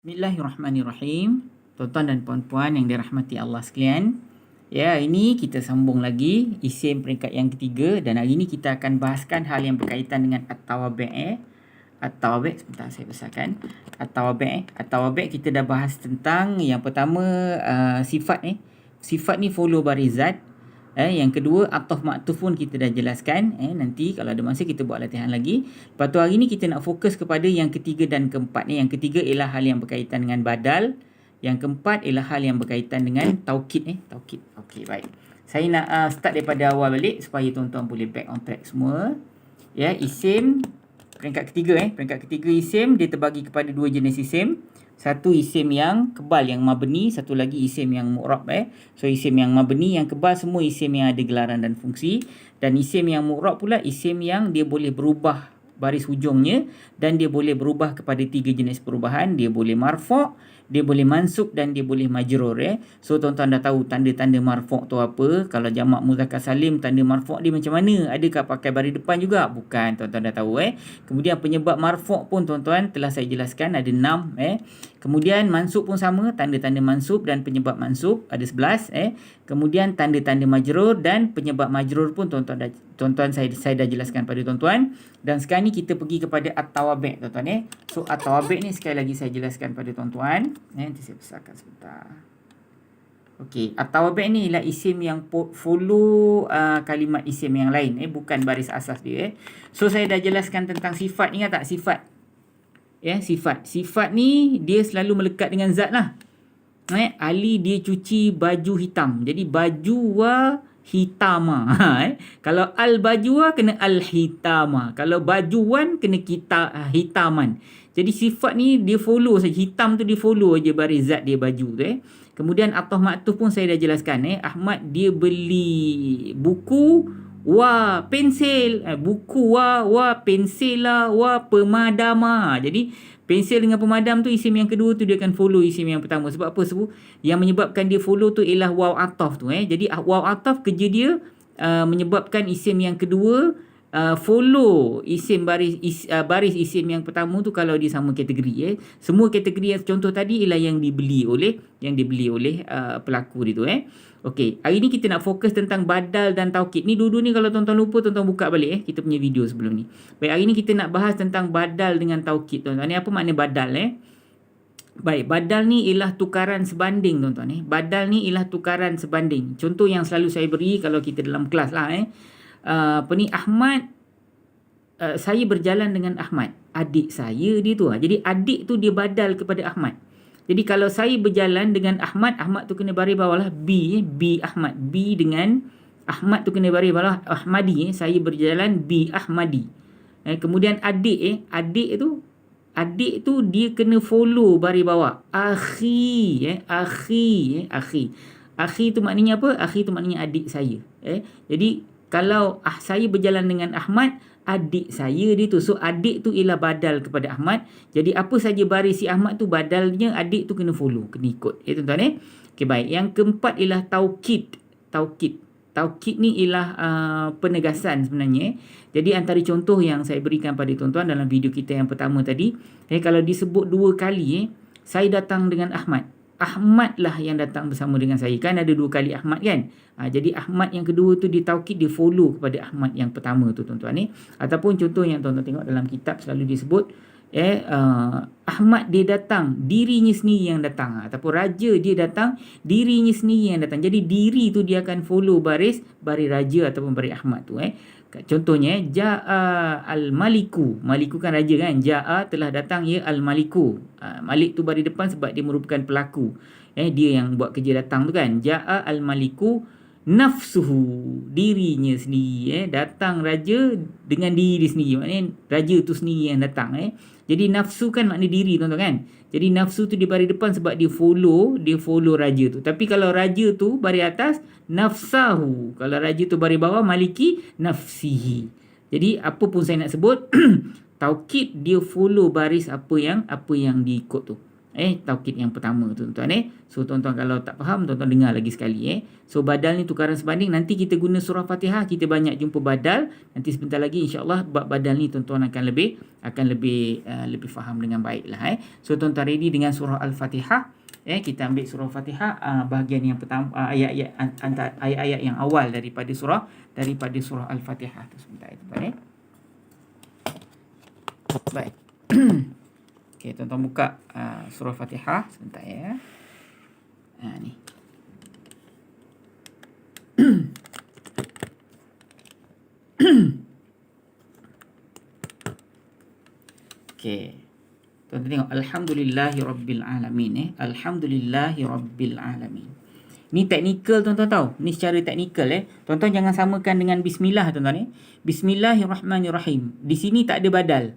Bismillahirrahmanirrahim. Tuan-tuan dan puan-puan yang dirahmati Allah sekalian. Ya, ini kita sambung lagi isim peringkat yang ketiga dan hari ini kita akan bahaskan hal yang berkaitan dengan at-tawabi'. At-tawabi', sebentar saya besarkan. At-tawabi'. At-tawabi' kita dah bahas tentang yang pertama sifat ni. Sifat ni follow baris zat. Yang kedua, atof maktuf pun kita dah jelaskan. Nanti kalau ada masa kita buat latihan lagi. Lepas tu hari ni kita nak fokus kepada yang ketiga dan keempat. Yang ketiga ialah hal yang berkaitan dengan badal. Yang keempat ialah hal yang berkaitan dengan taukid. Taukid. Okey, baik. Saya nak start daripada awal balik supaya tuan-tuan boleh back on track semua. Ya, isim peringkat ketiga. Peringkat ketiga isim dia terbagi kepada dua jenis isim. Satu isim yang kebal, yang mabni. Satu lagi isim yang mu'rab. So isim yang mabni, yang kebal semua isim yang ada gelaran dan fungsi. Dan isim yang mu'rab pula isim yang dia boleh berubah baris hujungnya. Dan dia boleh berubah kepada tiga jenis perubahan. Dia boleh marfu', dia boleh mansub dan dia boleh majrur. So tuan-tuan dah tahu tanda-tanda marfu' tu apa. Kalau jamak muzakkar salim, tanda marfu' dia macam mana? Adakah pakai baris depan juga? Bukan, tuan-tuan dah tahu. Kemudian penyebab marfu' pun tuan-tuan telah saya jelaskan ada 6. Kemudian mansub pun sama, tanda-tanda mansub dan penyebab mansub ada 11. Kemudian tanda-tanda majrur dan penyebab majrur pun tuan-tuan saya dah jelaskan pada tuan-tuan. Dan sekarang ni kita pergi kepada at-tawabi', tuan-tuan. So at-tawabi' ni sekali lagi saya jelaskan pada tuan-tuan. Nanti saya besarkan sebentar. Okey, at-tawabi' ni ialah isim yang follow kalimat isim yang lain. Bukan baris asas dia. So saya dah jelaskan tentang sifat. Ingat tak sifat? Sifat ni dia selalu melekat dengan zat lah. Ali dia cuci baju hitam. Jadi baju wa hitama. Kalau al baju wa kena al hitama. Kalau bajuan kena hitaman. Jadi sifat ni dia follow saja. Hitam tu dia follow aja baris zat dia baju tu. Kemudian atof maktuf pun saya dah jelaskan. Ahmad dia beli buku wa pensil, buku wa pensil lah, wa pemadam. Jadi pensil dengan pemadam tu isim yang kedua tu dia akan follow isim yang pertama. Sebab apa? Sebab yang menyebabkan dia follow tu ialah waw ataf tu. Jadi waw ataf kerja dia menyebabkan isim yang kedua follow isim baris isim yang pertama tu kalau dia sama kategori. Semua kategori yang contoh tadi ialah yang dibeli oleh pelaku dia tu. Okey, hari ni kita nak fokus tentang badal dan taukid. Ni dua-dua ni kalau tuan-tuan lupa, tuan-tuan buka balik kita punya video sebelum ni. Baik, hari ni kita nak bahas tentang badal dengan taukid, tuan-tuan. Ni apa makna badal? Baik, badal ni ialah tukaran sebanding, tuan-tuan. Badal ni ialah tukaran sebanding. Contoh yang selalu saya beri kalau kita dalam kelas lah. Ahmad, saya berjalan dengan Ahmad. Adik saya dia tu. Jadi adik tu dia badal kepada Ahmad. Jadi kalau saya berjalan dengan Ahmad, Ahmad tu kena baris bawah lah B Ahmad. B dengan Ahmad tu kena baris bawah Ahmadi. Saya berjalan B Ahmadi. Kemudian adik tu dia kena follow baris bawah akhi. Akhi tu maknanya apa? Akhi tu maknanya adik saya. Jadi kalau saya berjalan dengan Ahmad, adik saya dia tu. So adik tu ialah badal kepada Ahmad. Jadi apa saja baris si Ahmad tu badalnya adik tu kena follow, kena ikut. Tuan-tuan. Okey, baik. Yang keempat ialah taukid. Taukid ni ialah penegasan sebenarnya. Jadi antara contoh yang saya berikan pada tuan-tuan dalam video kita yang pertama tadi, kalau disebut dua kali, saya datang dengan Ahmad. Ahmad lah yang datang bersama dengan saya. Kan ada dua kali Ahmad kan. Jadi Ahmad yang kedua tu dia taukid, dia follow kepada Ahmad yang pertama tu, tuan-tuan. Ataupun contoh yang tuan-tuan tengok dalam kitab selalu disebut Ahmad dia datang, dirinya sendiri yang datang. Ataupun raja dia datang, dirinya sendiri yang datang. Jadi diri tu dia akan follow baris raja ataupun baris Ahmad tu. Contohnya Ja'a al-maliku. Maliku kan raja kan. Ja'a telah datang al-maliku. Malik tu baris depan sebab dia merupakan pelaku. Dia yang buat kerja datang tu kan. Ja'a al-maliku nafsuhu. Dirinya sendiri. Datang raja dengan diri dia sendiri. Maknanya raja tu sendiri yang datang. Jadi nafsu kan makna diri, tuan-tuan kan. Jadi nafsu tu dia baris depan sebab dia follow raja tu. Tapi kalau raja tu baris atas, nafsahu. Kalau raja tu baris bawah, maliki nafsihi. Jadi apa pun saya nak sebut, taukid dia follow baris apa yang diikut tu. Taukid yang pertama tuan-tuan. So tuan-tuan kalau tak faham, tuan-tuan dengar lagi sekali. So badal ni tukaran sebanding. Nanti kita guna surah Fatihah, kita banyak jumpa badal. Nanti sebentar lagi insya-Allah bab badal ni tuan-tuan akan lebih faham dengan baiklah. So tuan-tuan ready dengan surah Al-Fatihah. Kita ambil surah Fatihah, bahagian yang pertama, ayat-ayat yang awal daripada surah Al-Fatihah tu sebentar tuan-tuan. Baik. Okey, tuan-tuan buka surah Fatihah sebentar ya. Ni. Okey. Tuan-tuan tengok, Alhamdulillahi Rabbil Alamin. Alhamdulillahi Rabbil Alamin. Ni teknikal tuan-tuan tahu. Ni secara teknikal Tuan-tuan jangan samakan dengan Bismillah tuan-tuan Bismillahirrahmanirrahim. Di sini tak ada badal.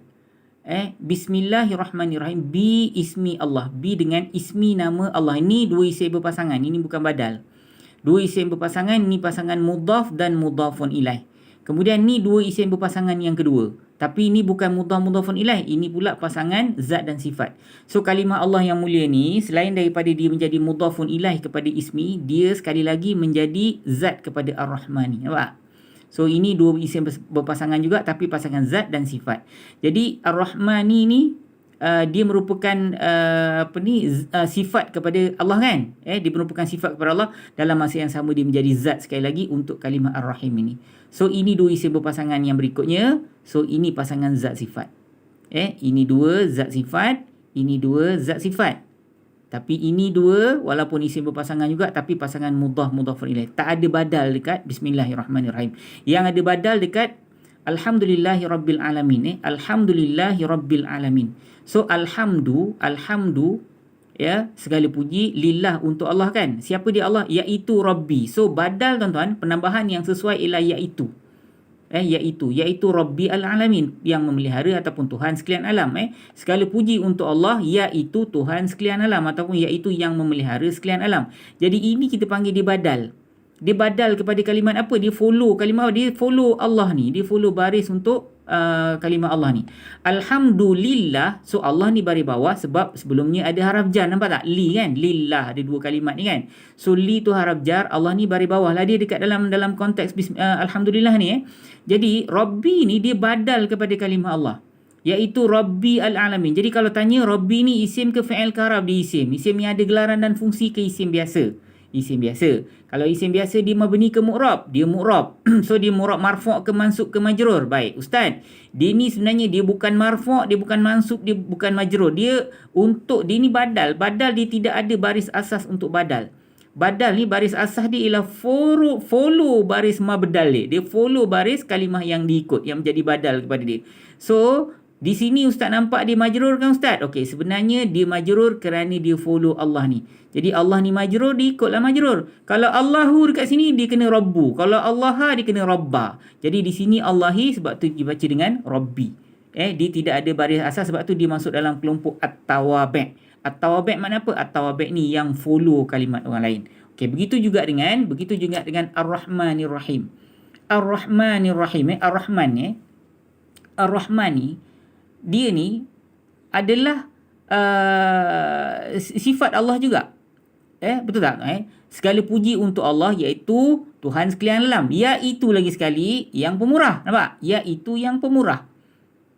Bismillahirrahmanirrahim. Bi ismi Allah. Bi dengan ismi nama Allah. Ini dua isim berpasangan. Ini bukan badal. Dua isim berpasangan. Ini pasangan mudhaf dan mudhafun ilaih. Kemudian ni dua isim berpasangan yang kedua. Tapi ini bukan mudhafun ilaih. Ini pula pasangan zat dan sifat. So kalimah Allah yang mulia ni, selain daripada dia menjadi mudhafun ilaih kepada ismi, dia sekali lagi menjadi zat kepada Ar-Rahmani. Nampak? So ini dua isim berpasangan juga, tapi pasangan zat dan sifat. Jadi Ar-Rahmani ni dia merupakan sifat kepada Allah kan? Dia merupakan sifat kepada Allah. Dalam masa yang sama dia menjadi zat sekali lagi untuk kalimah Ar-Rahim ini. So ini dua isim berpasangan yang berikutnya. So ini pasangan zat sifat. Ini dua zat sifat, ini dua zat sifat. Tapi ini dua walaupun isim berpasangan juga, tapi pasangan mudhafun ilaih. Tak ada badal dekat Bismillahirrahmanirrahim. Yang ada badal dekat Alhamdulillahi Rabbil Alamin. Alhamdulillahi Rabbil Alamin. So alhamdu segala puji lillah untuk Allah kan. Siapa dia Allah? Iaitu Rabbi. So badal tuan-tuan, penambahan yang sesuai ialah iaitu. Iaitu Rabbi al-Alamin, yang memelihara ataupun Tuhan sekalian alam. Segala puji untuk Allah, iaitu Tuhan sekalian alam, ataupun iaitu yang memelihara sekalian alam. Jadi ini kita panggil dia badal. Dia badal kepada kalimat apa? Dia follow kalimah, dia follow Allah ni. Dia follow baris untuk kalimah Allah ni. Alhamdulillah. So Allah ni baris bawah sebab sebelumnya ada haraf jar. Nampak tak? Li kan? Lillah. Ada dua kalimat ni kan? So li tu haraf jar. Allah ni baris bawah lah. Dia dekat dalam konteks Alhamdulillah ni. Jadi Rabbi ni dia badal kepada kalimah Allah, iaitu Rabbi al-Alamin. Jadi kalau tanya Rabbi ni isim ke fi'il ke haraf? Dia isim. Isim yang ada gelaran dan fungsi ke isim biasa? Isim biasa. Kalau isim biasa dia mabni ke mu'rab? Dia mu'rab. So dia mu'rab marfu' ke mansub ke majrur? Baik, Ustaz. Dia ni sebenarnya dia bukan marfu', dia bukan mansub, dia bukan majrur. Dia ni badal. Badal dia tidak ada baris asas untuk badal. Badal ni baris asas dia ialah follow baris mabdal dia. Dia follow baris kalimah yang diikut, yang menjadi badal kepada dia. So di sini Ustaz nampak dia majrur kan Ustaz? Okey, sebenarnya dia majrur kerana dia follow Allah ni. Jadi Allah ni majrur, dia ikutlah majrur. Kalau Allahu dekat sini dia kena Rabbu. Kalau Allah dia kena Rabba. Jadi di sini Allahi sebab tu dibaca dengan Rabbi. Dia tidak ada baris asas, sebab tu dia masuk dalam kelompok At-Tawabi'. At-Tawabi' makna apa? At-Tawabi' ni yang follow kalimat orang lain. Okey, begitu juga dengan Ar-Rahmanir-Rahim. Ar-Rahmanir-Rahim. Ar-Rahman Ar-Rahman ni dia ni adalah sifat Allah juga. Betul tak? Segala puji untuk Allah, iaitu Tuhan sekalian alam. Iaitu lagi sekali yang pemurah. Nampak? Iaitu yang pemurah.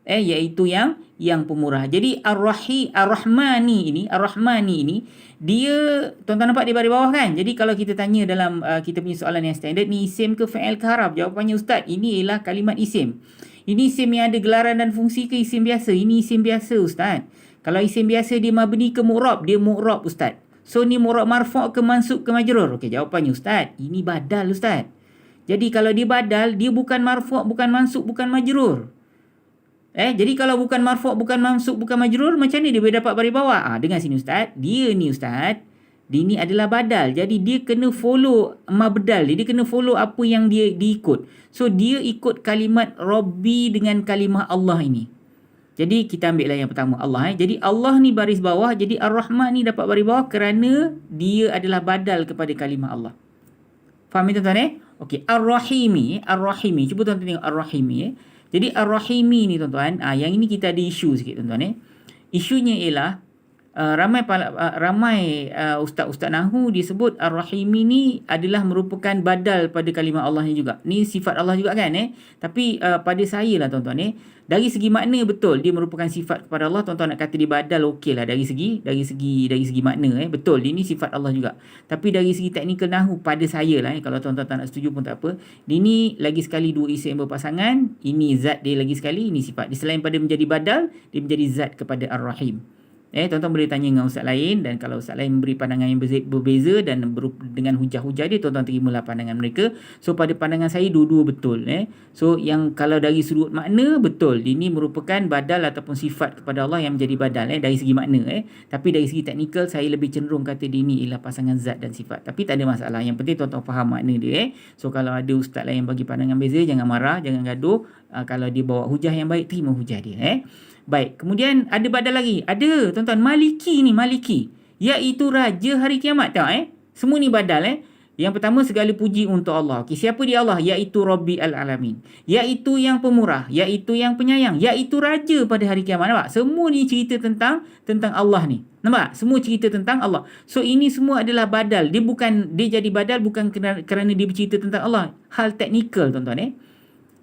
Iaitu yang pemurah. Jadi Ar-Rahmani ini dia, tuan-tuan nampak di baris bawah kan? Jadi kalau kita tanya dalam kita punya soalan yang standard, ni isim ke fi'il ke haraf? Jawapannya Ustaz, ini ialah kalimat isim. Ini isim yang ada gelaran dan fungsi ke isim biasa? Ini isim biasa Ustaz. Kalau isim biasa dia mabni ke mu'rab, dia mu'rab Ustaz. So ni mu'rab marfu' ke mansub ke majrur? Okey, jawapannya Ustaz, ini badal Ustaz. Jadi kalau dia badal, dia bukan marfu', bukan mansub, bukan majrur. Jadi kalau bukan marfu', bukan mansub, bukan majrur, macam ni dia boleh dapat baris bawah? Dengar sini Ustaz. Dia ni ni adalah badal. Jadi dia kena follow mabdal dia. Dia kena follow apa yang dia diikut. So dia ikut kalimat Rabbi dengan kalimah Allah ini. Jadi kita ambil lah yang pertama Allah. Jadi Allah ni baris bawah. Jadi Ar-Rahman ni dapat baris bawah kerana dia adalah badal kepada kalimah Allah. Faham tuan-tuan? Okey, Ar-Rahimi. Cuba tuan-tuan tengok Ar-Rahimi. Jadi Ar-Rahimi ni tuan-tuan, yang ini kita ada isu sikit tuan-tuan. Isunya ialah Ustaz-ustaz Nahu disebut Ar-Rahimi ni adalah merupakan badal pada kalimah Allah ni juga. Ni sifat Allah juga kan Tapi pada saya lah tuan-tuan dari segi makna betul dia merupakan sifat kepada Allah. Tuan-tuan nak kata dia badal okey lah dari segi makna betul dia ni sifat Allah juga. Tapi dari segi teknikal Nahu pada saya lah kalau tuan-tuan tak nak setuju pun tak apa. Dia ni lagi sekali dua isim berpasangan, ini zat dia lagi sekali, ini sifat. Dia selain pada menjadi badal, dia menjadi zat kepada Ar-Rahim. Tuan-tuan boleh tanya dengan ustaz lain, dan kalau ustaz lain memberi pandangan yang berbeza dan dengan hujah-hujah dia, tuan-tuan terimalah pandangan mereka. So pada pandangan saya dua-dua betul. So yang kalau dari sudut makna betul, dia ni merupakan badal ataupun sifat kepada Allah yang menjadi badal dari segi makna. Tapi dari segi teknikal saya lebih cenderung kata dia ni ialah pasangan zat dan sifat. Tapi tak ada masalah. Yang penting tuan-tuan faham makna dia. So kalau ada ustaz lain yang bagi pandangan beza, jangan marah, jangan gaduh. Kalau dia bawa hujah yang baik, terima hujah dia. Baik, kemudian ada badal lagi. Ada, tuan-tuan, Maliki ni, Maliki. Iaitu Raja Hari Kiamat. Tengok, semua ni badal, Yang pertama, segala puji untuk Allah. Okey, siapa dia Allah? Iaitu Rabbi Al-Alamin. Iaitu yang pemurah. Iaitu yang penyayang. Iaitu Raja pada Hari Kiamat. Nampak? Semua ni cerita tentang Allah ni. Nampak? Semua cerita tentang Allah. So, ini semua adalah badal. Dia jadi badal bukan kerana dia bercerita tentang Allah. Hal teknikal, tuan-tuan,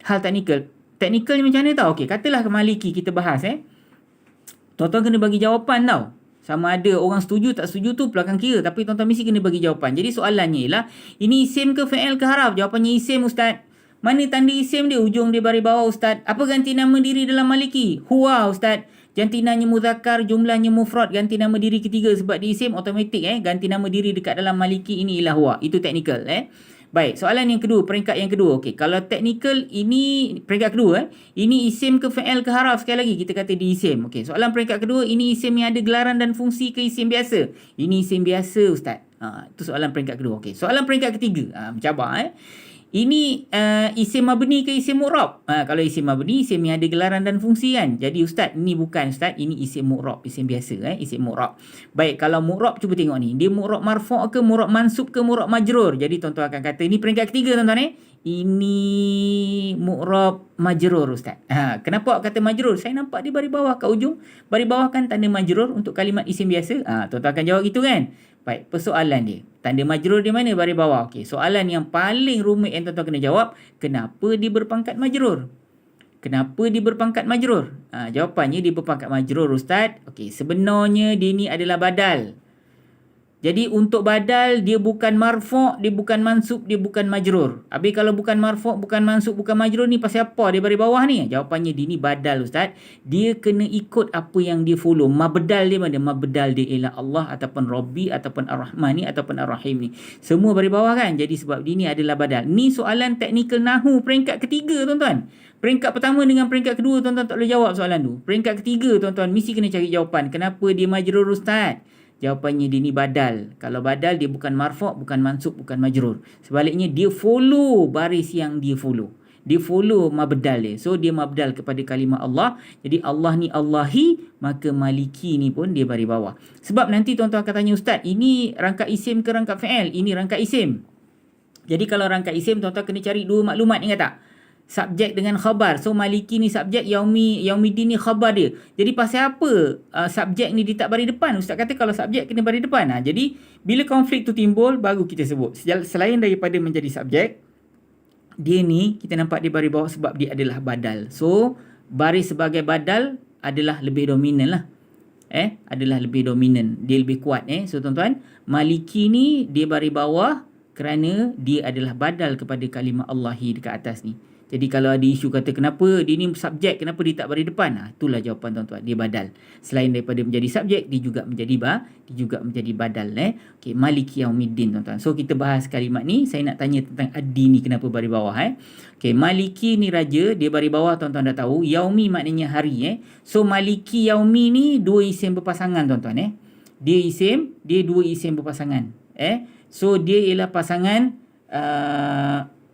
Hal teknikal. Teknikal ni macam mana tau? Okey, katalah ke Maliki kita bahas Tuan-tuan kena bagi jawapan tau. Sama ada orang setuju tak setuju tu belakang kira, tapi tuan-tuan mesti kena bagi jawapan. Jadi soalannya ialah, ini isim ke fi'il ke haraf? Jawapannya isim, ustaz. Mana tanda isim dia? Ujung dia baris bawah, ustaz. Apa ganti nama diri dalam Maliki? Huwa, ustaz. Jantinanya muzakkar, jumlahnya mufrad, ganti nama diri ketiga sebab dia isim automatik ganti nama diri dekat dalam Maliki ini ialah huwa. Itu teknikal Baik, soalan yang kedua, peringkat yang kedua. Okey, kalau teknikal ini peringkat kedua ini isim ke fi'il ke haraf? Sekali lagi kita kata di isim. Okey, soalan peringkat kedua, ini isim yang ada gelaran dan fungsi ke isim biasa? Ini isim biasa, ustaz. Itu soalan peringkat kedua. Okey, soalan peringkat ketiga. Mencabar Ini isim mabni ke isim mu'rab? Kalau isim mabni, isim yang ada gelaran dan fungsi kan. Jadi ustaz, ini bukan ustaz, ini isim mu'rab, isim biasa isim mu'rab. Baik, kalau mu'rab cuba tengok ni. Dia mu'rab marfu' ke mu'rab mansub ke mu'rab majrur? Jadi tuan-tuan akan kata ini peringkat ketiga tuan-tuan Ini mu'rab majrur ustaz. Kenapa awak kata majrur? Saya nampak dia baris bawah kat ujung. Baris bawah kan tanda majrur untuk kalimat isim biasa. Tuan-tuan akan jawab gitu kan? Baik, persoalan dia. Tanda majrur di mana? Baris bawah. Okey, soalan yang paling rumit yang tuan-tuan kena jawab, kenapa dia berpangkat majrur? Kenapa dia berpangkat majrur? Jawapannya dia berpangkat majrur, ustaz. Okey, sebenarnya dia ni adalah badal. Jadi untuk badal, dia bukan marfu', dia bukan mansub, dia bukan majrur. Habis kalau bukan marfu', bukan mansub, bukan majrur ni pasal apa dia baris bawah ni? Jawapannya dia ni badal, ustaz. Dia kena ikut apa yang dia follow. Mabdal dia mana? Mabdal dia ialah Allah ataupun Rabbi ataupun Ar-Rahman ni ataupun Ar-Rahim ni. Semua baris bawah kan? Jadi sebab dia ni adalah badal. Ni soalan teknikal Nahu peringkat ketiga, tuan-tuan. Peringkat pertama dengan peringkat kedua, tuan-tuan tak boleh jawab soalan tu. Peringkat ketiga, tuan-tuan, mesti kena cari jawapan. Kenapa dia majrur, ustaz? Jawapannya dia ni badal. Kalau badal, dia bukan marfu', bukan mansub, bukan majrur. Sebaliknya, dia follow baris yang dia follow. Dia follow mabdal dia. So, dia mabdal kepada kalimah Allah. Jadi, Allah ni Allahi, maka Maliki ni pun dia baris bawah. Sebab nanti tuan-tuan akan tanya, ustaz, ini rangkap isim ke rangkap fi'il? Ini rangkap isim. Jadi, kalau rangkap isim, tuan-tuan kena cari dua maklumat, ingat tak? Subjek dengan khabar. So Maliki ni subjek, Yaumiddin ni khabar dia. Jadi pasal apa subjek ni dia tak baris depan? Ustaz kata kalau subjek kena baris depan. Jadi bila konflik tu timbul, baru kita sebut. Selain daripada menjadi subjek, dia ni kita nampak dia baris bawah sebab dia adalah badal. So baris sebagai badal adalah lebih dominan lah. Adalah lebih dominan. Dia lebih kuat. So tuan-tuan, Maliki ni dia baris bawah kerana dia adalah badal kepada kalimah Allahi dekat atas ni. Jadi kalau ada isu kata kenapa dia ni subjek, kenapa dia tak baris depan? Itulah jawapan tuan-tuan, dia badal. Selain daripada menjadi subjek, dia juga menjadi badal. Okey, Maliki Yaumiddin, tuan-tuan. So kita bahas kalimat ni, saya nak tanya tentang Addi ni kenapa baris bawah Okey, Maliki ni raja, dia baris bawah, tuan-tuan dah tahu. Yaumi maknanya hari So Maliki Yaumi ni dua isim berpasangan, tuan-tuan Dia dua isim berpasangan. So dia ialah pasangan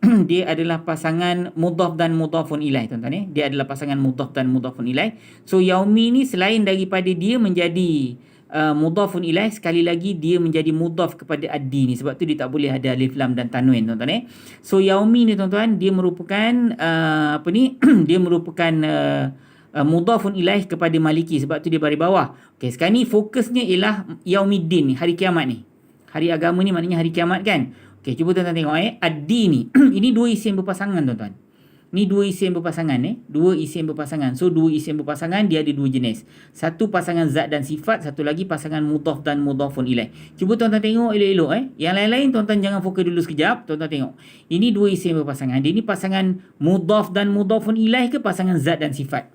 dia adalah pasangan mudhaf dan mudhafun ilaih, tuan-tuan Dia adalah pasangan mudhaf dan mudhafun ilaih. So Yaumi ni selain daripada dia menjadi mudhafun ilaih, sekali lagi dia menjadi mudhaf kepada Addi ni. Sebab tu dia tak boleh ada alif lam dan tanwin, tuan-tuan So Yaumi ni, tuan-tuan, dia merupakan dia merupakan mudhafun ilaih kepada Maliki, sebab tu dia baris bawah. Okey, sekarang ni fokusnya ialah Yaumiddin ni, hari kiamat ni. Hari agama ni maknanya hari kiamat kan. Okey, cuba tuan-tuan tengok ad-din ni. Ini dua isim berpasangan tuan-tuan. Ni dua isim berpasangan dua isim berpasangan. So dua isim berpasangan dia ada dua jenis. Satu pasangan zat dan sifat, satu lagi pasangan mudhaf dan mudhafun ilaih. Cuba tuan-tuan tengok elok-elok Yang lain-lain tuan-tuan jangan fokus dulu sekejap. Tuan-tuan tengok. Ini dua isim berpasangan. Dia ni pasangan mudhaf dan mudhafun ilaih ke pasangan zat dan sifat?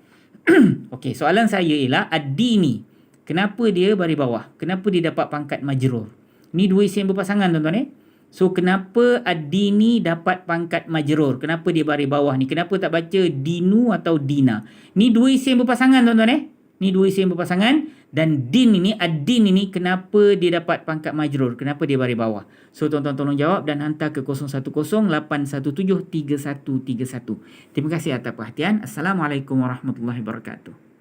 Okey, soalan saya ialah ad-dini. Kenapa dia baris bawah? Kenapa dia dapat pangkat majrur? Ni dua isim berpasangan tuan-tuan So kenapa ad-dini dapat pangkat majrur? Kenapa dia baris bawah ni? Kenapa tak baca dinu atau dina? Ni dua isim berpasangan tuan-tuan Ni dua isim berpasangan, dan din ini, ad-din ini, kenapa dia dapat pangkat majrur? Kenapa dia baris bawah? So tuan-tuan tolong jawab dan hantar ke 0108173131. Terima kasih atas perhatian. Assalamualaikum warahmatullahi wabarakatuh.